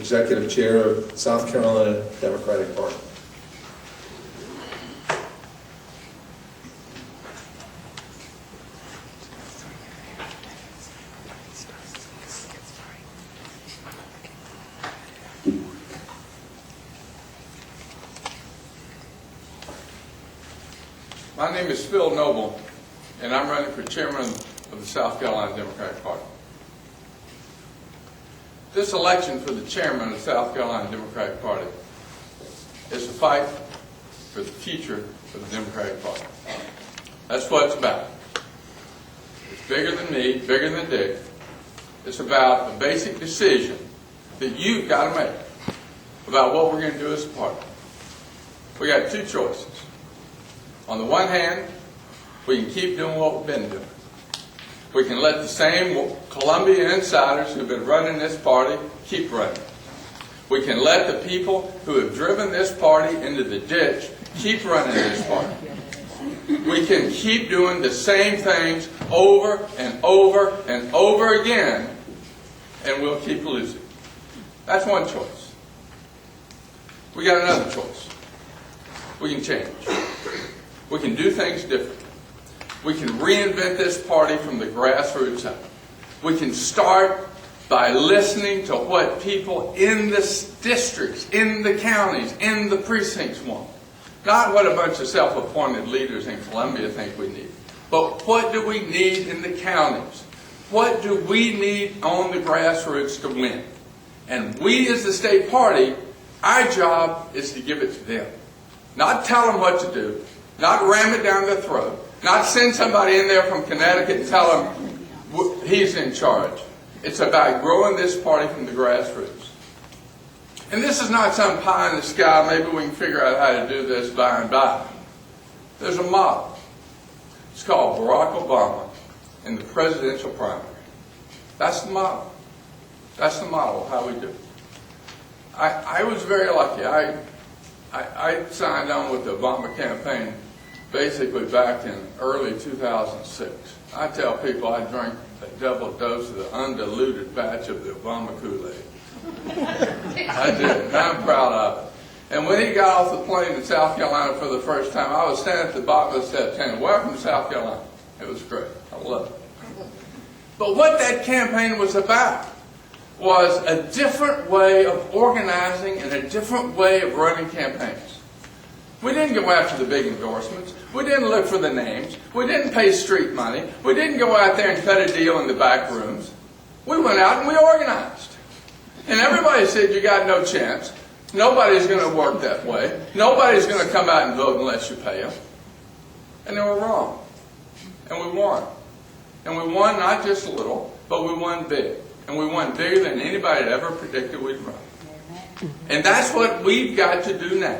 Executive Chair of South Carolina Democratic Party. My name is Phil Noble, and I'm running for chairman of the South Carolina Democratic Party. This election for the chairman of the South Carolina Democratic Party is a fight for the future of the Democratic Party. That's what it's about. It's bigger than me, bigger than Dick. It's about a basic decision that you've got to make about what we're going to do as a party. We got two choices. On the one hand, we can keep doing what we've been doing. We can let the same Columbia insiders who've been running this party keep running. We can let the people who have driven this party into the ditch keep running this party. We can keep doing the same things over and over and over again, and we'll keep losing. That's one choice. We got another choice. We can change. We can do things differently. We can reinvent this party from the grassroots up. We can start by listening to what people in the districts, in the counties, in the precincts want. Not what a bunch of self-appointed leaders in Columbia think we need. But what do we need in the counties? What do we need on the grassroots to win? And we as the state party, our job is to give it to them. Not tell them what to do. Not ram it down their throat. Not send somebody in there from Connecticut and tell them he's in charge. It's about growing this party from the grassroots. And this is not some pie in the sky, maybe we can figure out how to do this by and by. There's a model. It's called Barack Obama in the presidential primary. That's the model. That's the model of how we do it. I was very lucky. I signed on with the Obama campaign basically back in early 2006. I tell people I drank a double dose of the undiluted batch of the Obama Kool-Aid. I did, and I'm proud of it. And when he got off the plane in South Carolina for the first time, I was standing at the bottom of the steps saying, "Welcome to South Carolina." It was great. I loved it. But what that campaign was about was a different way of organizing and a different way of running campaigns. We didn't go after the big endorsements. We didn't look for the names. We didn't pay street money. We didn't go out there and cut a deal in the back rooms. We went out and we organized. And everybody said, "You got no chance. Nobody's going to work that way. Nobody's going to come out and vote unless you pay them." And they were wrong. And we won. And we won not just a little, but we won big. And we won bigger than anybody had ever predicted we'd run. And that's what we've got to do now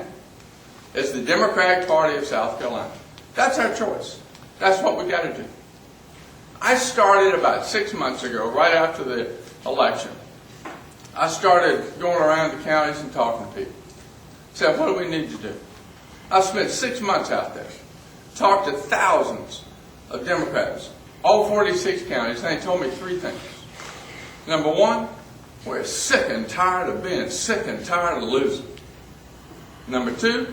as the Democratic Party of South Carolina. That's our choice. That's what we got to do. I started about 6 months ago, right after the election. I started going around the counties and talking to people. Said, what do we need to do? I spent 6 months out there, talked to thousands of Democrats, all 46 counties, and they told me three things. Number one, we're sick and tired of being sick and tired of losing. Number two,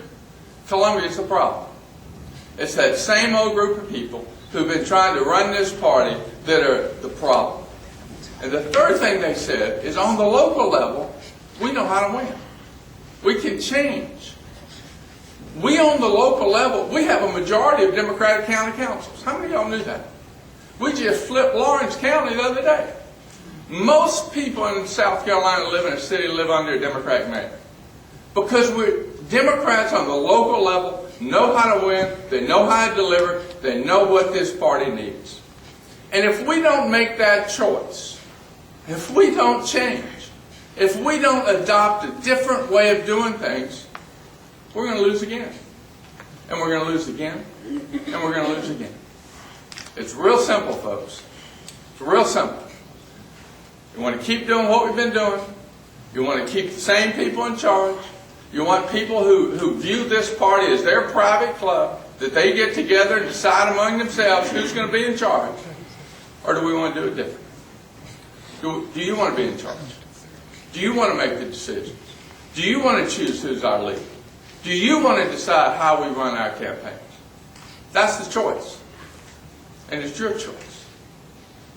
Columbia's the problem. It's that same old group of people who've been trying to run this party that are the problem. And the third thing they said is on the local level, we know how to win. We can change. We on the local level, we have a majority of Democratic county councils. How many of y'all knew that? We just flipped Lawrence County the other day. Most people in South Carolina live in a city live under a Democratic mayor. Because we're Democrats on the local level know how to win, they know how to deliver, they know what this party needs. And if we don't make that choice, if we don't change, if we don't adopt a different way of doing things, we're going to lose again. And we're going to lose again. And we're going to lose again. It's real simple, folks. It's real simple. You want to keep doing what we've been doing. You want to keep the same people in charge. You want people who view this party as their private club, that they get together and decide among themselves who's going to be in charge. Or do we want to do it different? Do you want to be in charge? Do you want to make the decisions? Do you want to choose who's our leader? Do you want to decide how we run our campaigns? That's the choice. And it's your choice.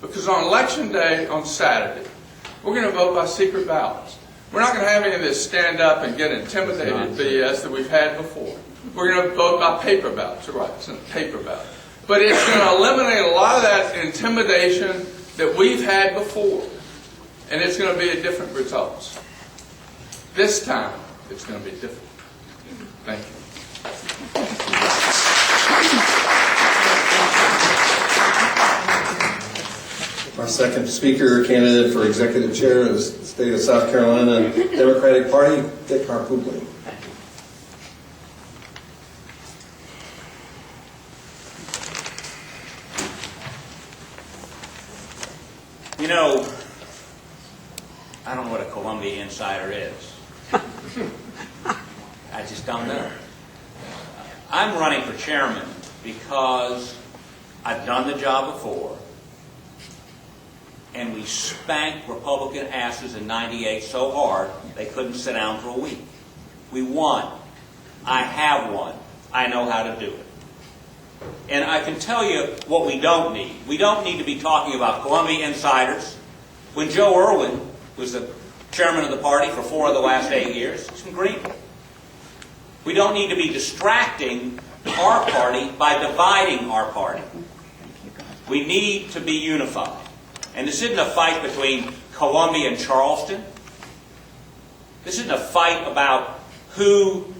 Because on Election Day, on Saturday, we're going to vote by secret ballots. We're not going to have any of this stand up and get intimidated BS that we've had before. We're going to vote by paper ballots. You're right, it's a paper ballot. But it's going to eliminate a lot of that intimidation that we've had before. And it's going to be a different results. This time, it's going to be different. Thank you. Our second speaker candidate for executive chair is the state of South Carolina Democratic Party, Dick Harpootlian. You know, I don't know what a Columbia insider is. I just don't know. I'm running for chairman because I've done the job before, and we spanked Republican asses in '98 so hard they couldn't sit down for a week. We won. I have won. I know how to do it. And I can tell you what we don't need. We don't need to be talking about Columbia insiders. When Joe Irwin was the chairman of the party for 4 of the last 8 years, he's from Greenville. We don't need to be distracting our party by dividing our party. We need to be unified. And this isn't a fight between Columbia and Charleston. This isn't a fight about who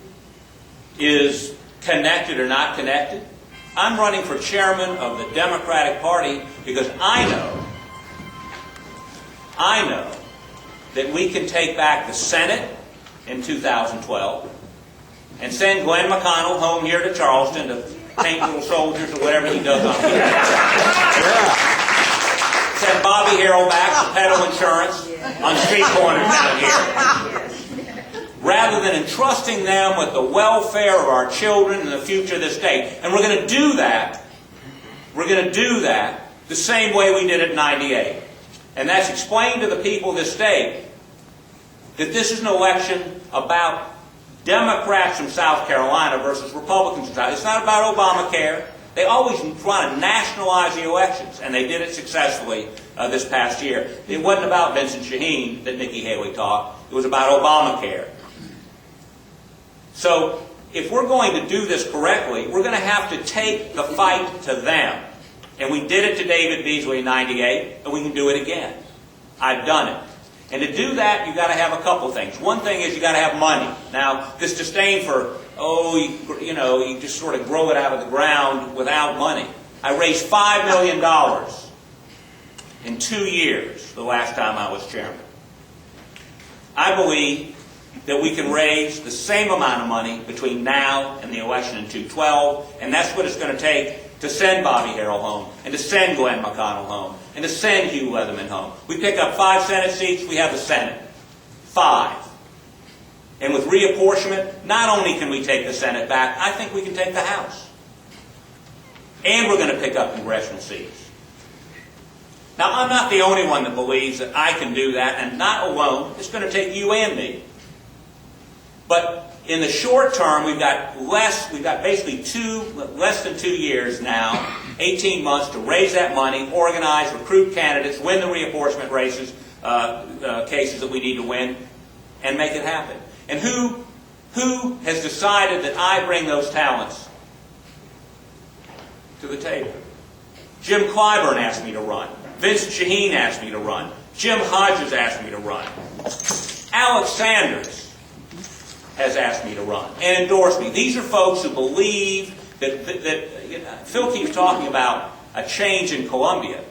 is connected or not connected. I'm running for chairman of the Democratic Party because I know that we can take back the Senate in 2012 and send Glenn McConnell home here to Charleston to paint little soldiers or whatever he does on here. Send Bobby Harrell back to peddle insurance on street corners down here. Rather than entrusting them with the welfare of our children and the future of this state. And we're going to do that. We're going to do that the same way we did it in '98. And that's explain to the people of this state that this is an election about Democrats from South Carolina versus Republicans from South. It's not about Obamacare. They always want to nationalize the elections, and they did it successfully this past year. It wasn't about Vincent Shaheen that Nikki Haley talked. It was about Obamacare. So if we're going to do this correctly, we're going to have to take the fight to them. And we did it to David Beasley in '98, and we can do it again. I've done it. And to do that, you've got to have a couple things. One thing is you've got to have money. Now, this disdain for, you just sort of grow it out of the ground without money. I raised $5 million in 2 years the last time I was chairman. I believe that we can raise the same amount of money between now and the election in 2012, and that's what it's going to take to send Bobby Harrell home, and to send Glenn McConnell home, and to send Hugh Leatherman home. We pick up 5 Senate seats, we have the Senate. 5. And with reapportionment, not only can we take the Senate back, I think we can take the House. And we're going to pick up congressional seats. Now, I'm not the only one that believes that I can do that, and not alone. It's going to take you and me. But in the short term, we've got basically less than 2 years now, 18 months to raise that money, organize, recruit candidates, win the reapportionment races, cases that we need to win, and make it happen. And who has decided that I bring those talents to the table? Jim Clyburn asked me to run. Vincent Shaheen asked me to run. Jim Hodges asked me to run. Alex Sanders has asked me to run and endorse me. These are folks who believe that Phil keeps talking about a change in Columbia.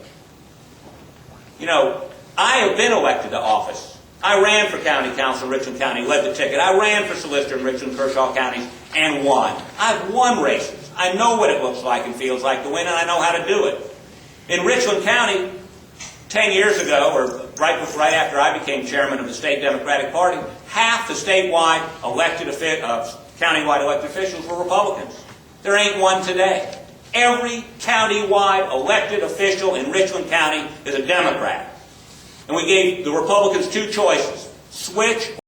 I have been elected to office. I ran for county council in Richland County, led the ticket. I ran for solicitor in Richland and Kershaw counties and won. I've won races. I know what it looks like and feels like to win, and I know how to do it. In Richland County, 10 years ago, or right after I became chairman of the state Democratic Party, half the statewide countywide elected officials were Republicans. There ain't one today. Every countywide elected official in Richland County is a Democrat. And we gave the Republicans 2 choices. switch